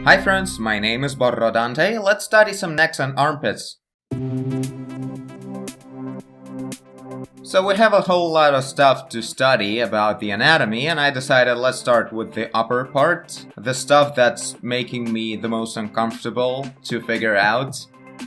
Hi friends, my name is Borrodante. Let's study some necks and armpits. So we have a whole lot of stuff to study about the anatomy, and I decided let's start with the upper part, the stuff that's making me the most uncomfortable to figure out,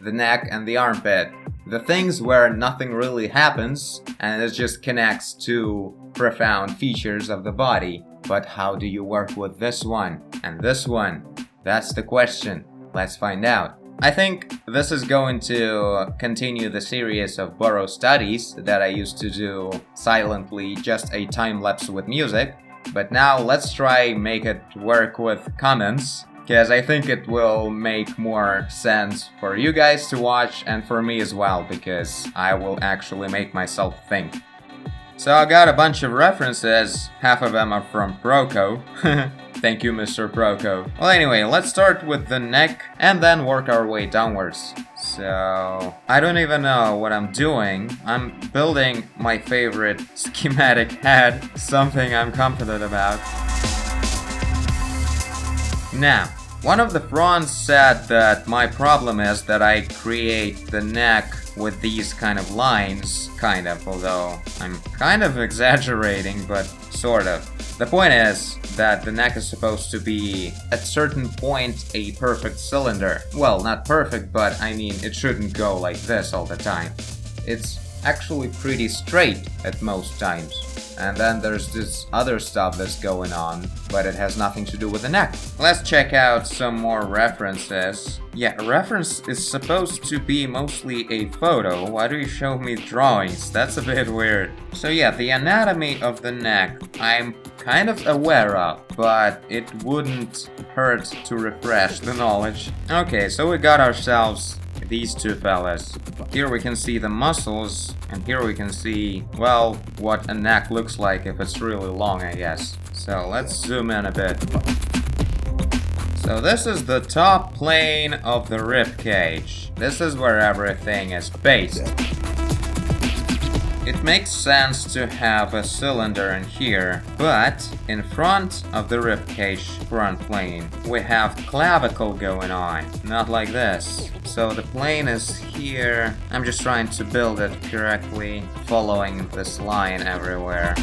the neck and the armpit. The things where nothing really happens and it just connects to profound features of the body. But how do you work with this one and this one? That's the question. Let's find out. I think this is going to continue the series of borough studies that I used to do silently, just a time-lapse with music. But now let's try make it work with comments, because I think it will make more sense for you guys to watch and for me as well, because I will actually make myself think. So I got a bunch of references, half of them are from Proco. Thank you, Mr. Proco. Well, anyway, let's start with the neck and then work our way downwards. So, I don't even know what I'm doing. I'm building my favorite schematic head, something I'm confident about. Now, one of the fronts said that my problem is that I create the neck with these kind of lines, although I'm kind of exaggerating, but sort of. The point is that the neck is supposed to be, at a certain point, a perfect cylinder. Well, not perfect, but I mean, it shouldn't go like this all the time. It's actually pretty straight at most times. And then there's this other stuff that's going on, but it has nothing to do with the neck. Let's check out some more references. Yeah, a reference is supposed to be mostly a photo. Why do you show me drawings? That's a bit weird. So yeah, the anatomy of the neck I'm kind of aware of, but it wouldn't hurt to refresh the knowledge. Okay, so we got ourselves these two fellas. Here we can see the muscles, and here we can see, well, what a neck looks like if it's really long, I guess. So let's zoom in a bit. So this is the top plane of the ribcage. This is where everything is based. It makes sense to have a cylinder in here, but in front of the ribcage front plane, we have clavicle going on, not like this. So the plane is here. I'm just trying to build it correctly, following this line everywhere.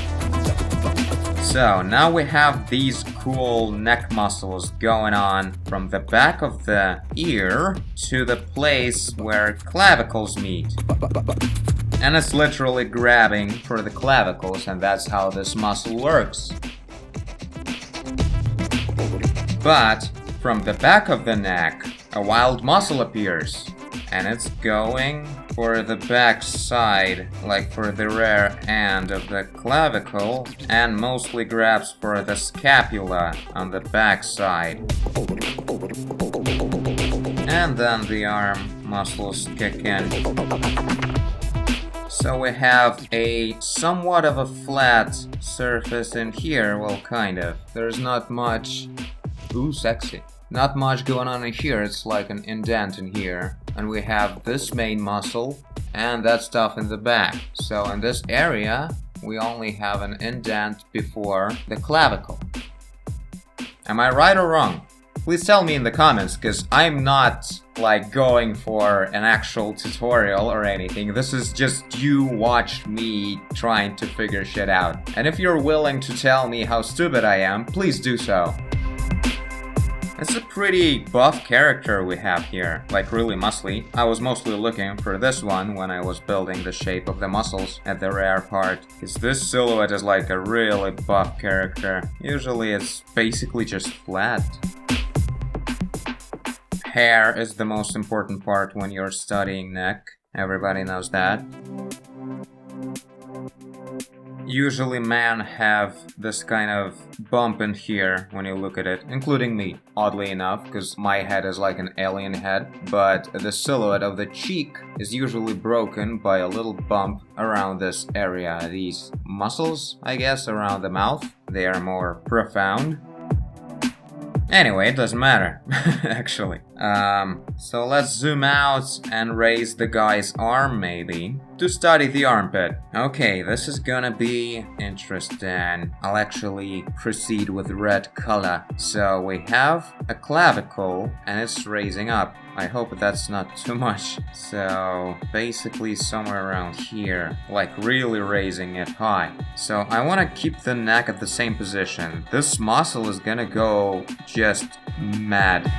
So now we have these cool neck muscles going on from the back of the ear to the place where clavicles meet. And it's literally grabbing for the clavicles, and that's how this muscle works. But from the back of the neck, a wild muscle appears, and it's going for the back side, like for the rear end of the clavicle, and mostly grabs for the scapula on the back side. And then the arm muscles kick in. So we have a somewhat of a flat surface in here, well, kind of. There's not much... Ooh, sexy. Not much going on in here, it's like an indent in here. And we have this main muscle and that stuff in the back. So in this area, we only have an indent before the clavicle. Am I right or wrong? Please tell me in the comments, because I'm not like going for an actual tutorial or anything. This is just you watched me trying to figure shit out. And if you're willing to tell me how stupid I am, please do so. It's a pretty buff character we have here, like really muscly. I was mostly looking for this one when I was building the shape of the muscles at the rear part, because this silhouette is like a really buff character. Usually it's basically just flat. Hair is the most important part when you're studying neck. Everybody knows that. Usually men have this kind of bump in here when you look at it, including me, oddly enough, because my head is like an alien head, but the silhouette of the cheek is usually broken by a little bump around this area. These muscles, I guess, around the mouth, they are more profound. Anyway, it doesn't matter, actually. So let's zoom out and raise the guy's arm maybe to study the armpit. Okay, this is gonna be interesting. I'll actually proceed with red color. So we have a clavicle and it's raising up. I hope that's not too much. So basically somewhere around here, like really raising it high. So I want to keep the neck at the same position. This muscle is gonna go just mad.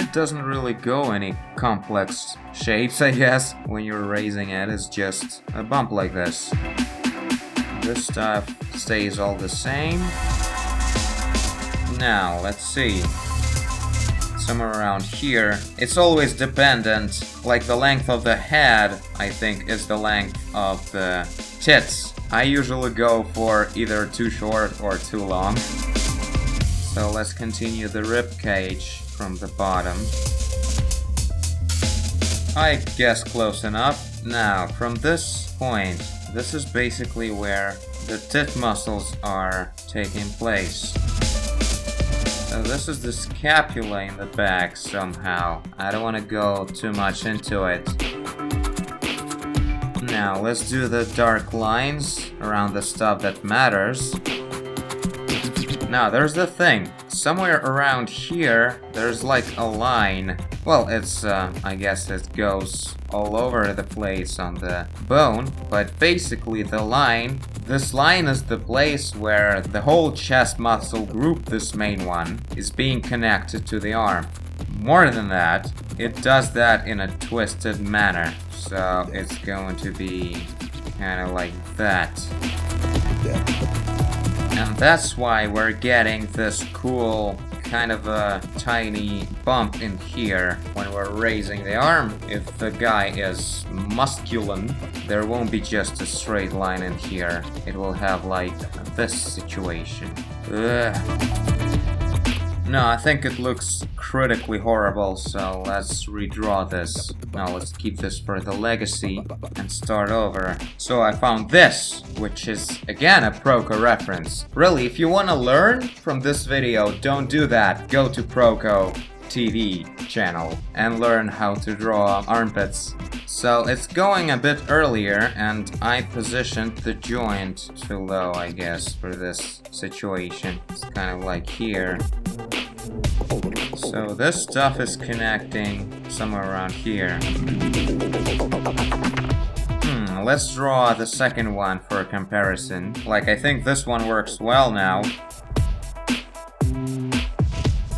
It doesn't really go any complex shapes, I guess. When you're raising it, it's just a bump like this. This stuff stays all the same. Now, let's see. Somewhere around here. It's always dependent. Like the length of the head, I think, is the length of the tits. I usually go for either too short or too long. So let's continue the ribcage from the bottom. I guess close enough. Now, from this point, this is basically where the tit muscles are taking place. So this is the scapula in the back somehow. I don't want to go too much into it. Now, let's do the dark lines around the stuff that matters. Now, there's the thing. Somewhere around here, there's like a line. Well, it's, I guess it goes all over the place on the bone, but basically the line, this line is the place where the whole chest muscle group, this main one, is being connected to the arm. More than that, it does that in a twisted manner. So it's going to be kind of like that. And that's why we're getting this cool kind of a tiny bump in here when we're raising the arm. If the guy is muscular, there won't be just a straight line in here. It will have like this situation. Ugh. No, I think it looks critically horrible, so let's redraw this. Now let's keep this for the legacy and start over. So I found this, which is again a Proco reference. Really, if you want to learn from this video, don't do that. Go to Proco TV channel and learn how to draw armpits. So it's going a bit earlier, and I positioned the joint too low, I guess, for this situation. It's kind of like here. So this stuff is connecting somewhere around here. Let's draw the second one for comparison. Like, I think this one works well now.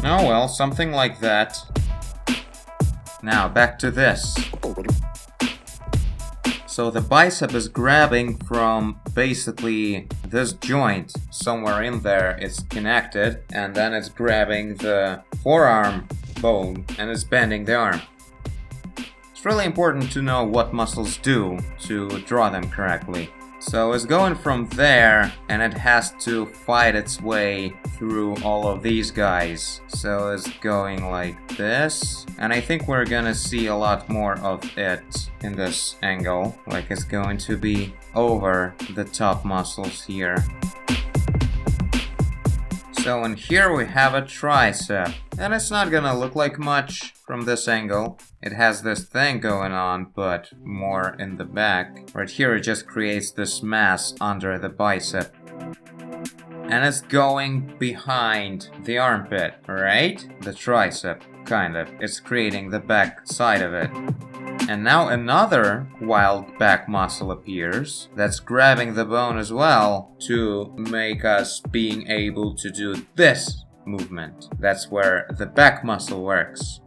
Oh well, something like that. Now, back to this. So the bicep is grabbing from basically this joint. Somewhere in there it's connected, and then it's grabbing the forearm bone and it's bending the arm. It's really important to know what muscles do to draw them correctly. So it's going from there, and it has to fight its way through all of these guys. So it's going like this, and I think we're gonna see a lot more of it in this angle. Like, it's going to be over the top muscles here. So in here we have a tricep, and it's not gonna look like much from this angle. It has this thing going on, but more in the back. Right here it just creates this mass under the bicep. And it's going behind the armpit, right? The tricep, kind of. It's creating the back side of it. And now another wild back muscle appears that's grabbing the bone as well to make us being able to do this movement. That's where the back muscle works.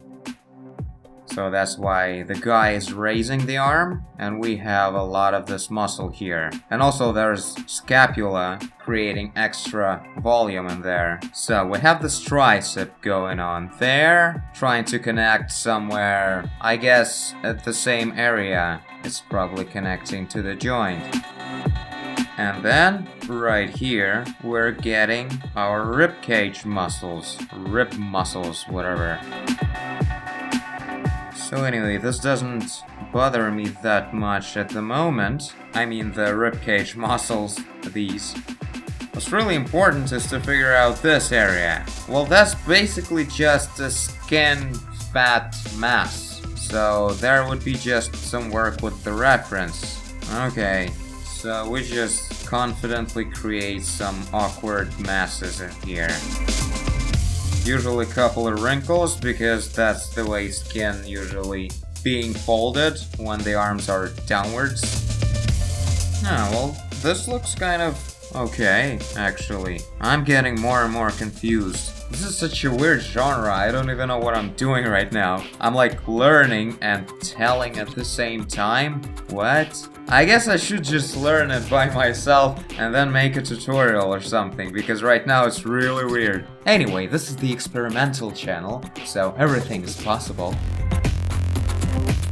So that's why the guy is raising the arm, and we have a lot of this muscle here. And also there's scapula creating extra volume in there. So we have this tricep going on there, trying to connect somewhere, I guess at the same area. It's probably connecting to the joint. And then, right here, we're getting our ribcage muscles, rib muscles, whatever. So anyway, this doesn't bother me that much at the moment. I mean the ribcage muscles, these. What's really important is to figure out this area. Well, that's basically just a skin fat mass. So there would be just some work with the reference. Okay, so we just confidently create some awkward masses in here. Usually a couple of wrinkles, because that's the way skin usually being folded when the arms are downwards. Ah, well, this looks kind of okay, actually. I'm getting more and more confused. This is such a weird genre, I don't even know what I'm doing right now. I'm like learning and telling at the same time? What? I guess I should just learn it by myself and then make a tutorial or something, because right now it's really weird. Anyway, this is the experimental channel, so everything is possible.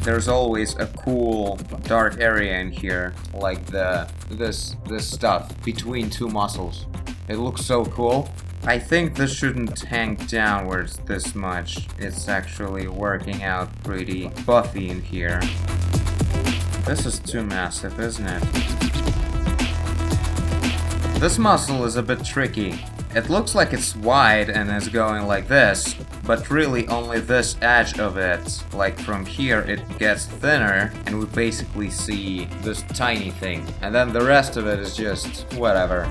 There's always a cool dark area in here, like this stuff between two muscles. It looks so cool. I think this shouldn't hang downwards this much. It's actually working out pretty buffy in here. This is too massive, isn't it? This muscle is a bit tricky. It looks like it's wide and is going like this, but really only this edge of it. Like from here it gets thinner and we basically see this tiny thing. And then the rest of it is just whatever.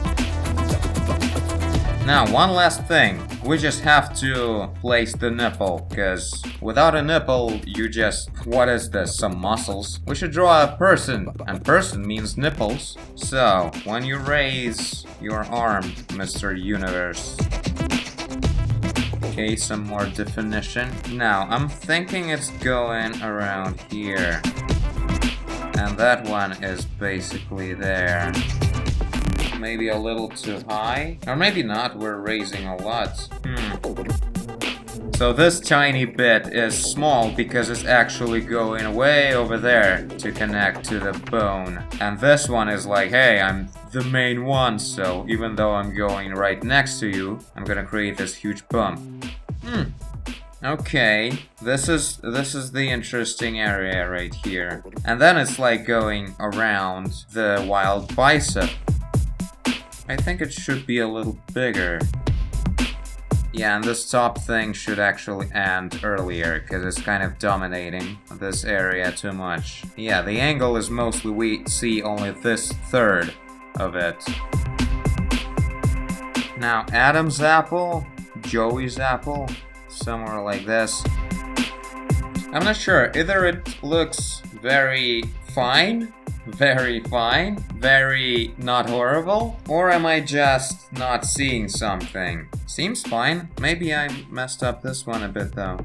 Now, one last thing. We just have to place the nipple, because without a nipple, you just... What is this? Some muscles? We should draw a person, and person means nipples. So, when you raise your arm, Mr. Universe. Okay, some more definition. Now, I'm thinking it's going around here. And that one is basically there. Maybe a little too high? Or maybe not, we're raising a lot. So this tiny bit is small because it's actually going way over there to connect to the bone. And this one is like, hey, I'm the main one, so even though I'm going right next to you, I'm gonna create this huge bump. Okay, this is the interesting area right here. And then it's like going around the wild bicep. I think it should be a little bigger. Yeah, and this top thing should actually end earlier, because it's kind of dominating this area too much. Yeah, the angle is mostly we see only this third of it. Now, Adam's apple, Joey's apple, somewhere like this. I'm not sure, either it looks very fine, very not horrible, or am I just not seeing something? Seems fine. Maybe I messed up this one a bit though.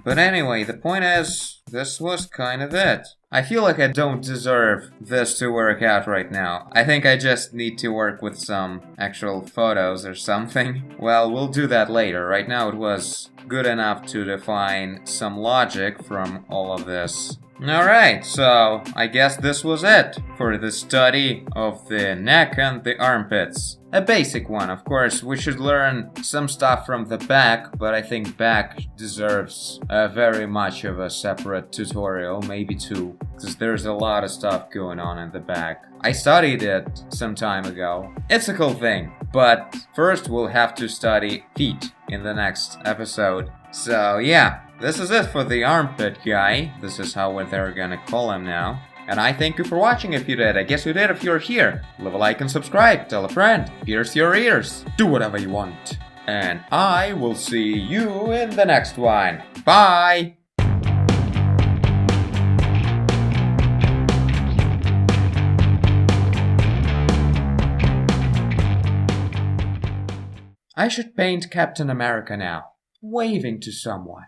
But anyway, the point is, this was kind of it. I feel like I don't deserve this to work out right now. I think I just need to work with some actual photos or something. Well, we'll do that later. Right now it was good enough to define some logic from all of this. Alright, so I guess this was it for the study of the neck and the armpits. A basic one, of course. We should learn some stuff from the back, but I think back deserves very much of a separate tutorial, maybe two, because there's a lot of stuff going on in the back. I studied it some time ago. It's a cool thing, but first we'll have to study feet in the next episode. So yeah. This is it for the armpit guy. This is how they're gonna call him now. And I thank you for watching if you did. I guess you did if you're here. Leave a like and subscribe. Tell a friend. Pierce your ears. Do whatever you want. And I will see you in the next one. Bye! I should paint Captain America now, waving to someone.